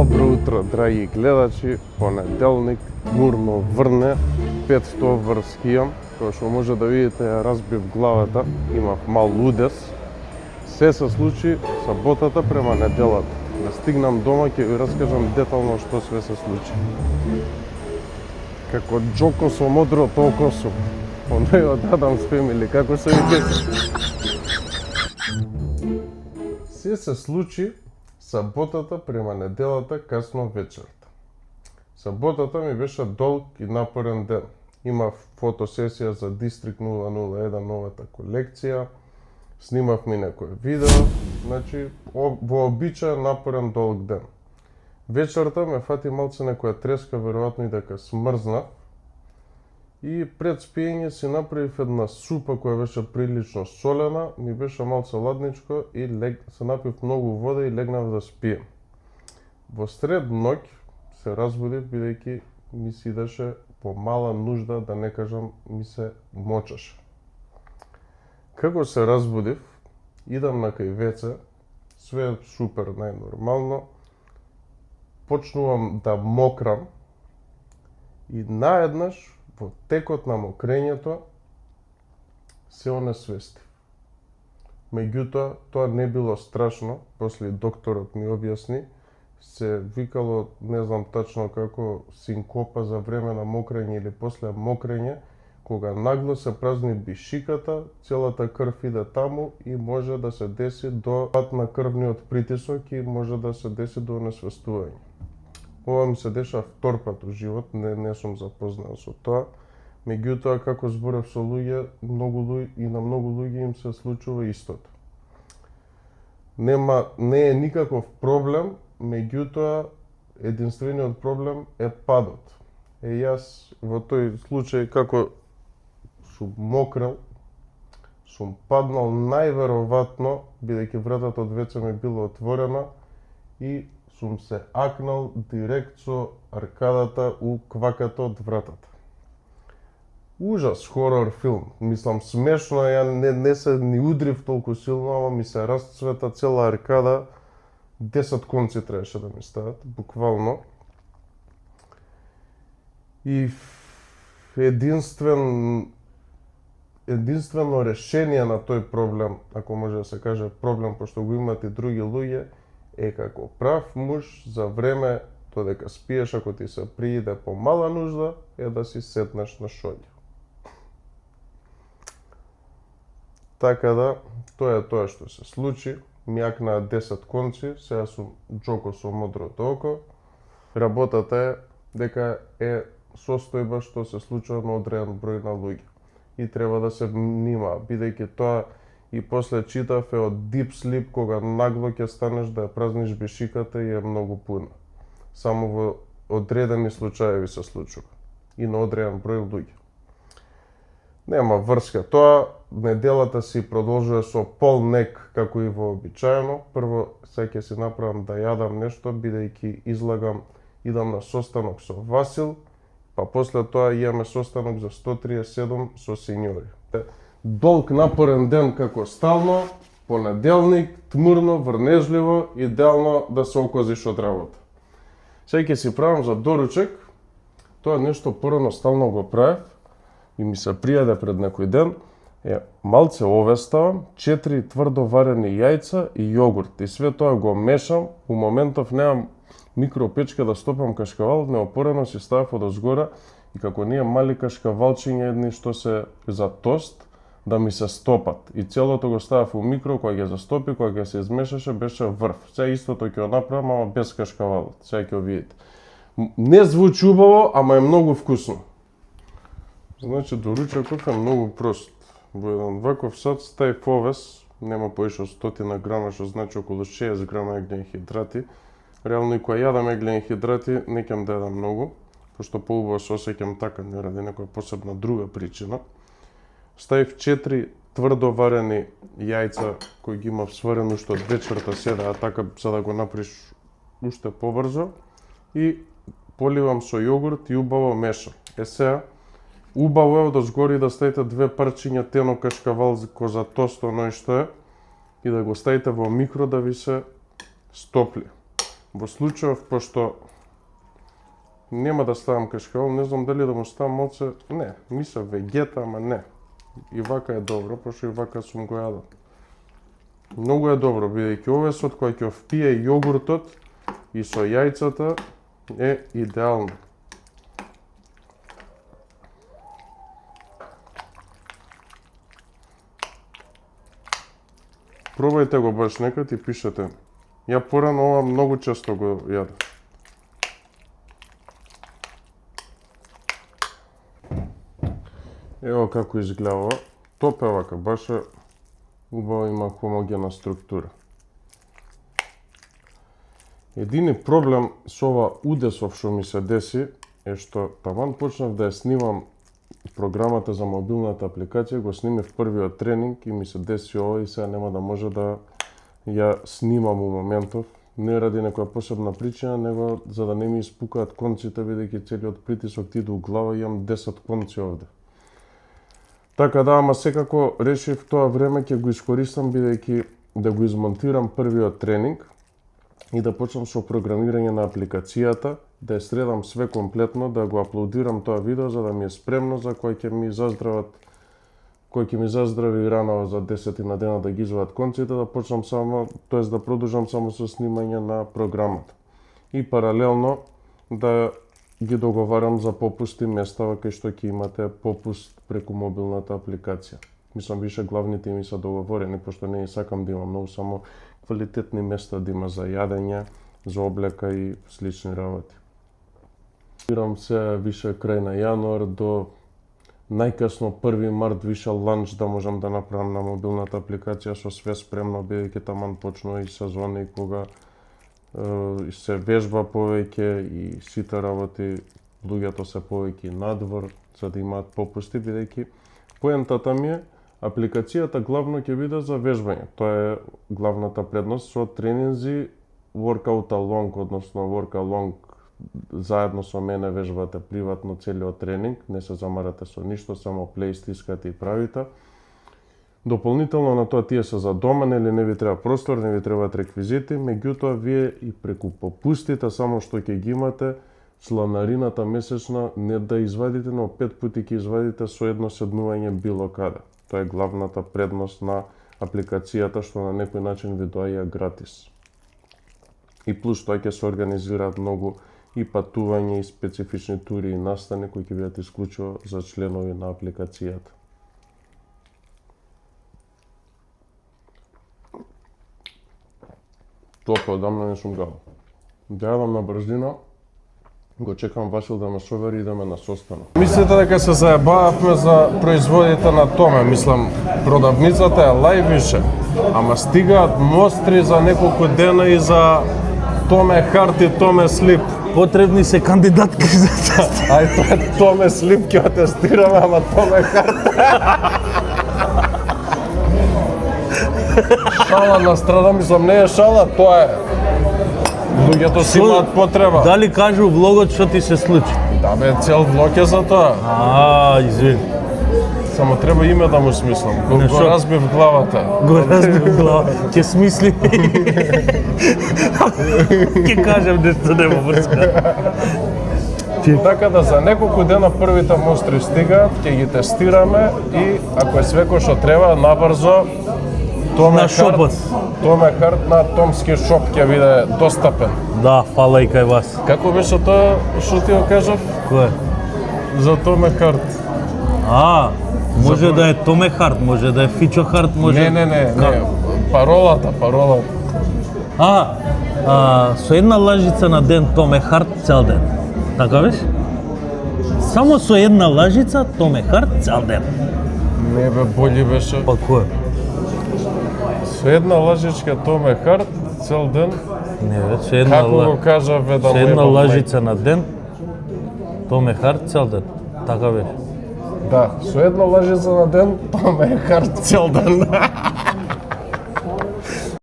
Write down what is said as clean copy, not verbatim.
Добро утро, драги гледачи. Понеделник, мурно врне, 500 врскијам. Кој што може да видите, ја разбив главата, имав мал удес. Се се случи саботата према неделата. Да стигнам дома, ќе ви раскажам детално што све се случи. Како Джоко со модро, толку сум. Оној од Адамс Фемили, како се вика? Се се случи саботата према неделата касно вечерта. Саботата ми беше долг и напорен ден. Имав фотосесија за Дистрикт 001 новата колекција, снимав ми некој видео, значи вообичаен напорен долг ден. Вечерта ме фати малце некоја треска, веројатно и дека смрзнав. И пред спиење си направив една супа која беше прилично солена, ми беше малце ладничко и се напив многу вода и легнав да спием. Во сред ноќ се разбудив бидејќи ми се идеше по мала нужда, да не кажам ми се мочеше. Како се разбудив, идам на кај WC, све е супер најнормално, почнувам да мокрам и наеднаш во текот на мокрењето се онесвестив. Меѓутоа, тоа не било страшно, после докторот ми објасни, се викало, не знам тачно како, синкопа за време на мокрење или после мокрење, кога нагло се празни бишиката, целата крв иде таму и може да се деси до пат на крвниот притисок и може да се деси до онесвестување. Ова ми се деша втор пат во живот, не сум запознат со тоа. Меѓутоа, како зборев со луѓе, и на многу луѓе им се случува истото. Не е никаков проблем, меѓутоа, единствениот проблем е падот. Јас во тој случај, како сум мокрел, сум паднал најверојатно, бидејќи вратата од WC ми било отворена и сум се акнал директ со аркадата у кваката од вратата. Ужас, хорор филм. Мислам, смешно, ја не се ни удрив толку силно, ама ми се расцвета цела аркада, 10 конци требаше да ми стават, буквално. И единствено решение на тој проблем, ако може да се каже проблем, пошто го имат и други луѓе, е како прав муж за време додека спиеш, ако ти се прииде по мала нужда, е да си седнеш на шоѓа. Така да, тоа е тоа што се случи. Ми акнаа 10 конци, сега сум Джоко со модрото око. Работата е дека е состојба што се случува на одреден број на луѓе. И треба да се внимава, бидејќи тоа и после читав е од deep sleep, кога нагло ќе станеш да ја празниш бишиката и е многу пуна. Само во одредени случаеви се случува. И на одреден број луѓе. Нема врска тоа, неделата си продолжува со полнек како и вообичаено. Прво сега ќе си направам да јадам нешто, бидејќи идам на состанок со Васил, па после тоа имаме состанок за 137 со сенјори. Долг напорен ден како стално, понеделник, тмурно, врнежливо, идеално да се окозиш од работа. Сега ќе си правам за доручек, тоа нешто порано стално го правев и ми се пријаде пред некој ден, малце овеста, 4 тврдо варени јајца и јогурт. И све тоа го мешам, у моментов немам микропечка да стопам кашкавал, неопорано си ставав одозгора и како ние мали кашкавалчиња едни што се за тост, да ми се стопат. И целото го ставав у микро, кога ќе застопи, кога ќе се измешаше, беше врв. Сега истото ќе го направам, ама без кашкавалот. Сега ќе го видите. Не звучи убаво, ама е многу вкусно. Значи, доручекот е многу прост. Во еден ваков сад ставив овес, нема поише од 100 грама, што значи околу 60 грама еглени хидрати. Реално и кога јадам еглени хидрати, не ќам да јадам многу, пошто поубаво се осеќам така, не ради некоја посебна друга причина. Ставив 4 тврдо варени јајца кои ги имав сварено уште од вечерта седаа така за да го направиш уште побрзо и поливам со јогурт и убаво мешам. Сега убаво е одозгори да ставите 2 парчиња тено кашкавал за тосто, оној што е, и да го ставите во микро да ви се стопли. Во случајов, пошто нема да ставам кашкавал, не знам дали да му ставам оце, не, миса вегета, ама не. И вака е добро, пошто и вака сум го јадал. Многу е добро, бидејќи овесот кој ќе впие јогуртот и со јајцата е идеално. Пробајте го баш некад и пишете. Ја порано ова многу често го јадам. Ево како изгледа ова. Топ е вака, баш е убаво, има хомогена структура. Едини проблем со ова удесов што ми се деси е што таман почнав да ја снимам програмата за мобилната апликација, го снимив првиот тренинг и ми се деси ова и сега нема да може да ја снимам у моментов, не ради некоја посебна причина, него за да не ми испукаат конците, бидејќи целиот притисок ти до глава, имам 10 конци овде. Така да, ама секако решив тоа време ќе го искористам бидејќи да го измонтирам првиот тренинг и да почнам со програмирање на апликацијата, да ја средам све комплетно, да го аплодирам тоа видео за да ми е спремно за кој ќе ми заздрави ранава за 10 на дена да ги извадат конците, да почнам само, тоест да продолжам само со снимање на програмата. И паралелно да ги договарам за попусти местава кај што ќе имате попуст преку мобилната апликација. Мислам, више главните ми са договорени, пошто не сакам да имам многу, само квалитетни места да има за јадење, за облека и слични работи. Планирам се више крај на јануар до најкасно 1 март више ланч да можам да направам на мобилната апликација со све спремно, бидејќи таман почнува и сезона и кога се вежба повеќе и сите работи, луѓето се повеќе надвор за да имаат попусти, бидејќи поентата ми е апликацијата главно ќе биде за вежбање. Тоа е главната предност со тренинзи workout along, односно work along, заедно со мене вежбате приватно целиот тренинг, не се замарате со ништо, само плей стискате и правите. Дополнително на тоа тие се за дома, нели не ви треба простор, не ви требаат реквизити, меѓутоа вие и преку попустите само што ќе ги имате, чланарината месечна не да извадите, но 5 пати ќе извадите со едно седнување било каде. Тоа е главната предност на апликацијата, што на некој начин ви доаѓа гратис. И плюс тоа ќе се организираат многу и патување и специфични тури и настани кои ќе бидат исклучиво за членови на апликацијата. Топо, одамна не сум гал. Да јадам на брзина, го чекам Васил да ме совери и да ме на состанок. Мислите дека се заебававме за производите на Томе, мислам, продавницата е лај више, ама стигаат мостри за неколку дена и за Томе Харт и Томе Слип. Потребни се кандидатки за тест. Ај, тоа е Томе Слип, ќе го тестираме, ама Томе Харт. Шала на страна, мислам, не е шала, тоа е. Луѓето си имаат потреба. Дали кажу влогот што ти се случи? Да бе, цел влог е за тоа. Извини. Само треба име да му смислам. Го разбив главата. Го разбив глава. Ќе смисли. Ќе кажем нешто нема врска. Така да за неколку дена првите мостри стигаат, ќе ги тестираме и ако е свеко што треба, набрзо На шопот. Томе Харт на Томски шоп ќе биде достапен. Да, фала и кај вас. Како беше тоа што ти го кажав? Кој? За Томе Харт. Може да е Томе Харт, може да е Фичо Харт, може... Не. Паролата. Со една лажица на ден Томе Харт цел ден. Така беше? Само со една лажица Томе Харт цел ден. Не бе, боли беше. Па кој? Со една лажичка Томе Харт цел ден. Не бе, со една Како го кажа бе да со една лажица на ден Томе Харт цел ден. Така беше. Да, со една лажица на ден Томе Харт цел ден.